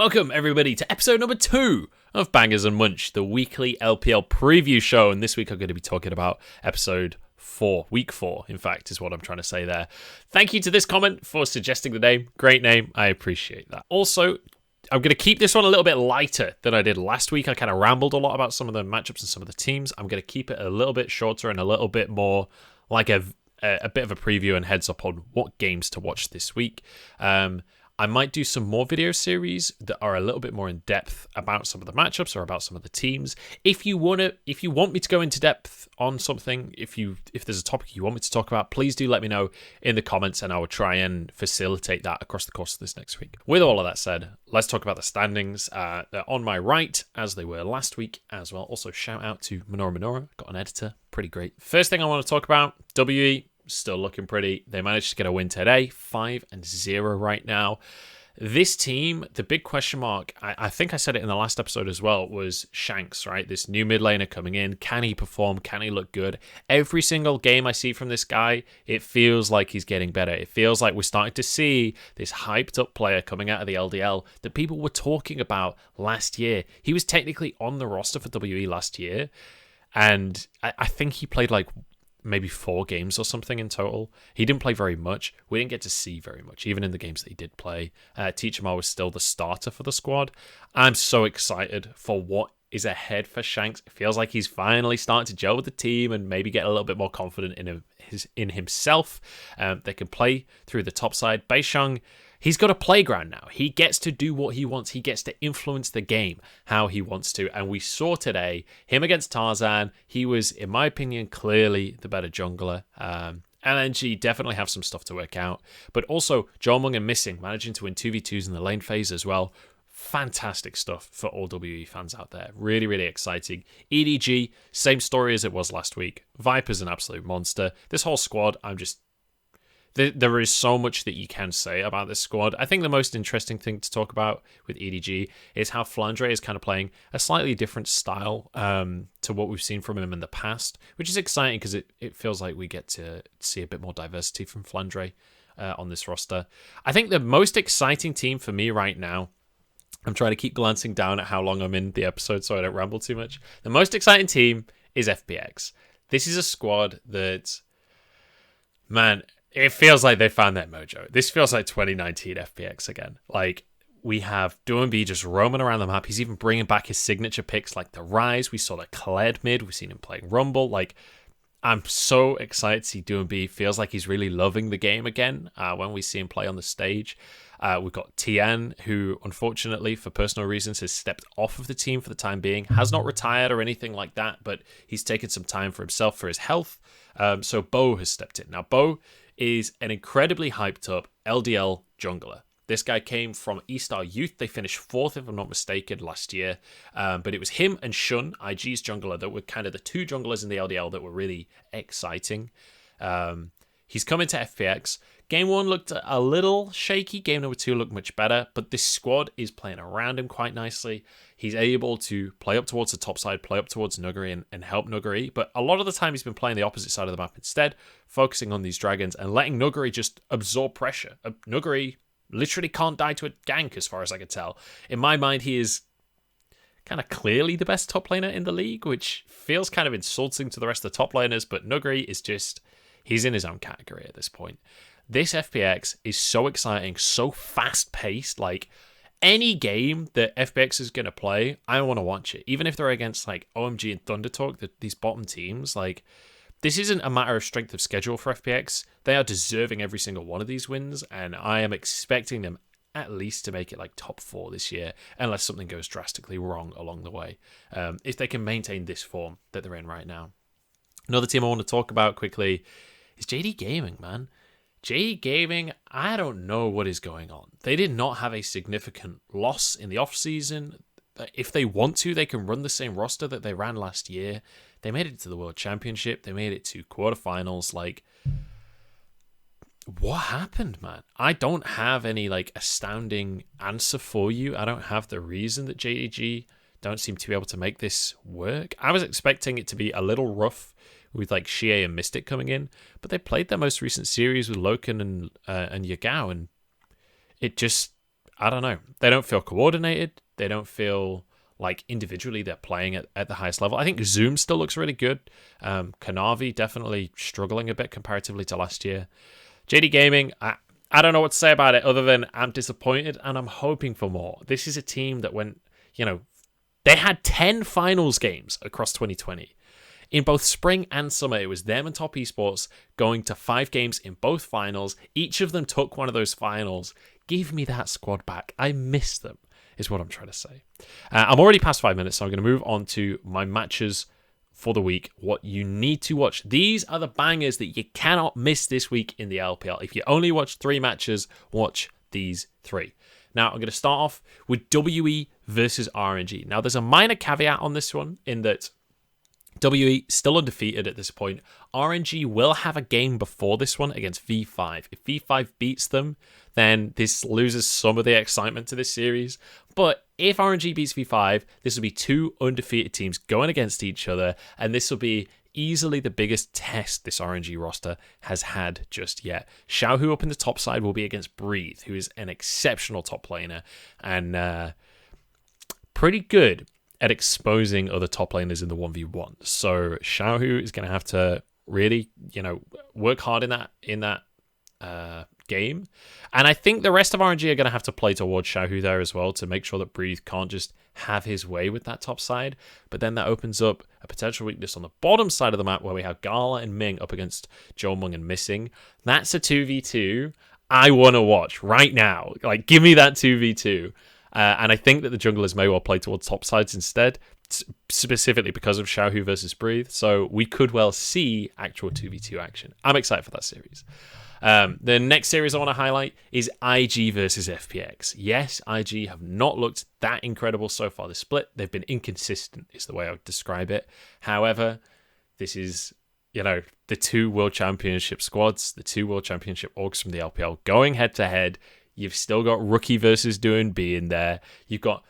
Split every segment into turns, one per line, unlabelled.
Welcome, everybody, to episode number 2 of Bangers and Munch, the weekly LPL preview show. And this week I'm going to be talking about episode 4, week 4, in fact, is what I'm trying to say there. Thank you to this comment for suggesting the name. Great name. I appreciate that. Also, I'm going to keep this one a little bit lighter than I did last week. I kind of rambled a lot about some of the matchups and some of the teams. I'm going to keep it a little bit shorter and a little bit more like a bit of a preview and heads up on what games to watch this week. I might do some more video series that are a little bit more in depth about some of the matchups or about some of the teams. If you want me to go into depth on something, if there's a topic you want me to talk about, please do let me know in the comments, and I will try and facilitate that across the course of this next week. With all of that said, let's talk about the standings. They're on my right, as they were last week as well. Also, shout out to Minora. Got an editor, pretty great. First thing I want to talk about, WE. Still looking pretty. They managed to get a win today, 5-0 right now. This team, the big question mark, I think I said it in the last episode as well, was Shanks, right? This new mid laner coming in. Can he perform? Can he look good? Every single game I see from this guy, it feels like he's getting better. It feels like we're starting to see this hyped up player coming out of the LDL that people were talking about last year. He was technically on the roster for WE last year, and I think he played like maybe 4 games or something in total. He didn't play very much. We didn't get to see very much, even in the games that he did play. Teachemar was still the starter for the squad. I'm so excited for what is ahead for Shanks. It feels like he's finally starting to gel with the team and maybe get a little bit more confident in himself. They can play through the top side. Beisheng, he's got a playground now. He gets to do what he wants. He gets to influence the game how he wants to. And we saw today, him against Tarzan, he was, in my opinion, clearly the better jungler. LNG definitely have some stuff to work out. But also, Jomung and Missing, managing to win 2v2s in the lane phase as well. Fantastic stuff for all WE fans out there. Really, really exciting. EDG, same story as it was last week. Viper's an absolute monster. This whole squad, there is so much that you can say about this squad. I think the most interesting thing to talk about with EDG is how Flandre is kind of playing a slightly different style to what we've seen from him in the past, which is exciting because it feels like we get to see a bit more diversity from Flandre on this roster. I think the most exciting team for me right now, I'm trying to keep glancing down at how long I'm in the episode so I don't ramble too much. The most exciting team is FPX. This is a squad that, man, it feels like they found their mojo. This feels like 2019 FPX again. Like, we have Doumbé just roaming around the map. He's even bringing back his signature picks like the Rise. We saw the Kled mid. We've seen him playing Rumble. Like, I'm so excited to see Doumbé. Feels like he's really loving the game again when we see him play on the stage. We've got Tian, who, unfortunately, for personal reasons, has stepped off of the team for the time being. Has not retired or anything like that, but he's taken some time for himself, for his health. So Bo has stepped in. Now, Bo is an incredibly hyped up LDL jungler. This guy came from E-Star Youth. They finished 4th, if I'm not mistaken, last year. But it was him and Shun, IG's jungler, that were kind of the 2 junglers in the LDL that were really exciting. He's come into FPX. Game 1 looked a little shaky. Game number 2 looked much better. But this squad is playing around him quite nicely. He's able to play up towards the top side, play up towards Nuguri and help Nuguri. But a lot of the time he's been playing the opposite side of the map instead, focusing on these dragons and letting Nuguri just absorb pressure. Nuguri literally can't die to a gank as far as I can tell. In my mind, he is kind of clearly the best top laner in the league, which feels kind of insulting to the rest of the top laners. But Nuguri is just, he's in his own category at this point. This FPX is so exciting, so fast-paced. Like, any game that FPX is going to play, I want to watch it. Even if they're against, like, OMG and Thunder Talk, these bottom teams, like, this isn't a matter of strength of schedule for FPX. They are deserving every single one of these wins, and I am expecting them at least to make it, like, top 4 this year, unless something goes drastically wrong along the way, if they can maintain this form that they're in right now. Another team I want to talk about quickly is JD Gaming, man. JD Gaming, I don't know what is going on. They did not have a significant loss in the offseason. If they want to, they can run the same roster that they ran last year. They made it to the World Championship. They made it to quarterfinals. Like, what happened, man? I don't have any, like, astounding answer for you. I don't have the reason that JDG don't seem to be able to make this work. I was expecting it to be a little rough with like Xie and Mystic coming in, but they played their most recent series with Loken and Yagao, and it just, I don't know. They don't feel coordinated. They don't feel like individually they're playing at the highest level. I think Zoom still looks really good. Kanavi definitely struggling a bit comparatively to last year. JD Gaming, I don't know what to say about it other than I'm disappointed and I'm hoping for more. This is a team that went, they had 10 finals games across 2020. In both spring and summer, it was them and Top Esports going to 5 games in both finals. Each of them took one of those finals. Give me that squad back. I miss them, is what I'm trying to say. I'm already past 5 minutes, so I'm going to move on to my matches for the week. What you need to watch. These are the bangers that you cannot miss this week in the LPL. If you only watch 3 matches, watch these 3. Now, I'm going to start off with WE versus RNG. Now, there's a minor caveat on this one in that WE still undefeated at this point. RNG will have a game before this one against V5. If V5 beats them, then this loses some of the excitement to this series. But if RNG beats V5, this will be 2 undefeated teams going against each other, and this will be easily the biggest test this RNG roster has had just yet. Xiaohu up in the top side will be against Breathe, who is an exceptional top laner and pretty good at exposing other top laners in the 1v1. So Xiaohu is going to have to really, work hard in that game. And I think the rest of RNG are going to have to play towards Xiaohu there as well to make sure that Breathe can't just have his way with that top side. But then that opens up a potential weakness on the bottom side of the map where we have Gala and Ming up against Jomung and Missing. That's a 2v2 I want to watch right now. Like, give me that 2v2. And I think that the junglers may well play towards top sides instead, specifically because of Xiaohu versus Breathe. So we could well see actual 2v2 action. I'm excited for that series. The next series I want to highlight is IG versus FPX. Yes, IG have not looked that incredible so far this split. They've been inconsistent is the way I would describe it. However, this is, the 2 World Championship squads, the 2 World Championship orgs from the LPL going head-to-head. You've still got Rookie versus Doing B in there. You've got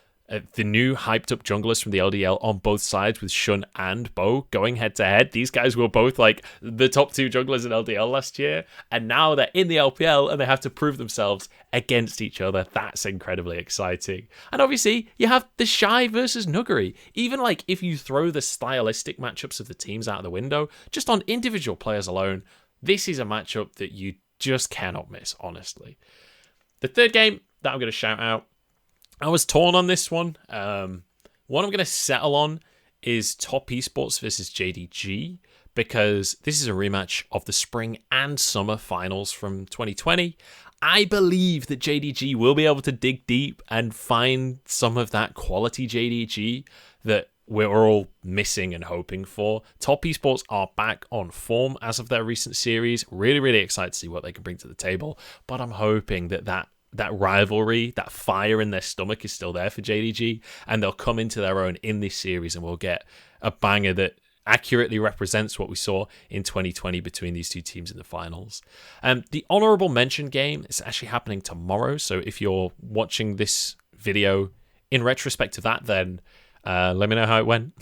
the new hyped-up junglers from the LDL on both sides with Shun and Bo going head-to-head. These guys were both like the top 2 junglers in LDL last year, and now they're in the LPL and they have to prove themselves against each other. That's incredibly exciting. And obviously, you have the Shy versus Nuggery. Even like if you throw the stylistic matchups of the teams out of the window, just on individual players alone, this is a matchup that you just cannot miss, honestly. The third game that I'm going to shout out, I was torn on this one. What I'm going to settle on is Top Esports versus JDG, because this is a rematch of the spring and summer finals from 2020. I believe that JDG will be able to dig deep and find some of that quality JDG that we're all missing and hoping for. Top Esports are back on form as of their recent series. Really, really excited to see what they can bring to the table. But I'm hoping that rivalry, that fire in their stomach is still there for JDG, and they'll come into their own in this series, and we'll get a banger that accurately represents what we saw in 2020 between these 2 teams in the finals. The honorable mention game is actually happening tomorrow, so if you're watching this video in retrospect to that, then let me know how it went.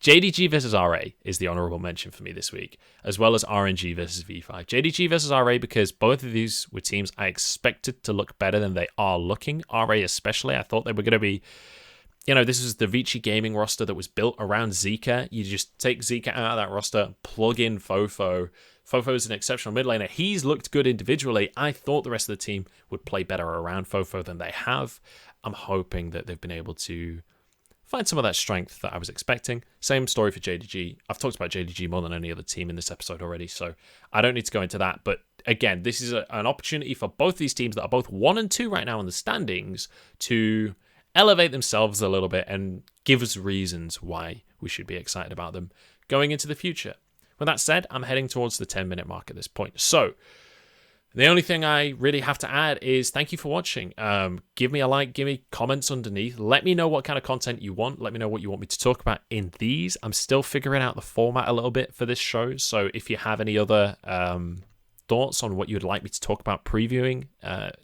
JDG versus RA is the honorable mention for me this week, as well as RNG versus V5. JDG versus RA because both of these were teams I expected to look better than they are looking. RA especially, I thought they were going to be, this is the Vici Gaming roster that was built around Zika. You just take Zika out of that roster, plug in Fofo. Fofo is an exceptional mid laner. He's looked good individually. I thought the rest of the team would play better around Fofo than they have. I'm hoping that they've been able to find some of that strength that I was expecting. Same story for JDG. I've talked about JDG more than any other team in this episode already, so I don't need to go into that. But again, this is an opportunity for both these teams that are both 1 and 2 right now in the standings to elevate themselves a little bit and give us reasons why we should be excited about them going into the future. With that said, I'm heading towards the 10-minute mark at this point. So the only thing I really have to add is thank you for watching. Give me a like, give me comments underneath. Let me know what kind of content you want. Let me know what you want me to talk about in these. I'm still figuring out the format a little bit for this show. So if you have any other thoughts on what you'd like me to talk about previewing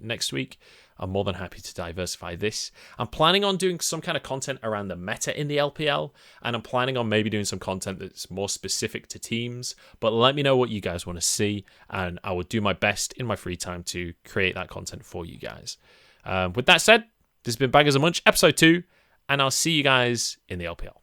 next week, I'm more than happy to diversify this. I'm planning on doing some kind of content around the meta in the LPL, and I'm planning on maybe doing some content that's more specific to teams, but let me know what you guys want to see, and I will do my best in my free time to create that content for you guys. With that said, this has been Bangers and Munch, episode 2, and I'll see you guys in the LPL.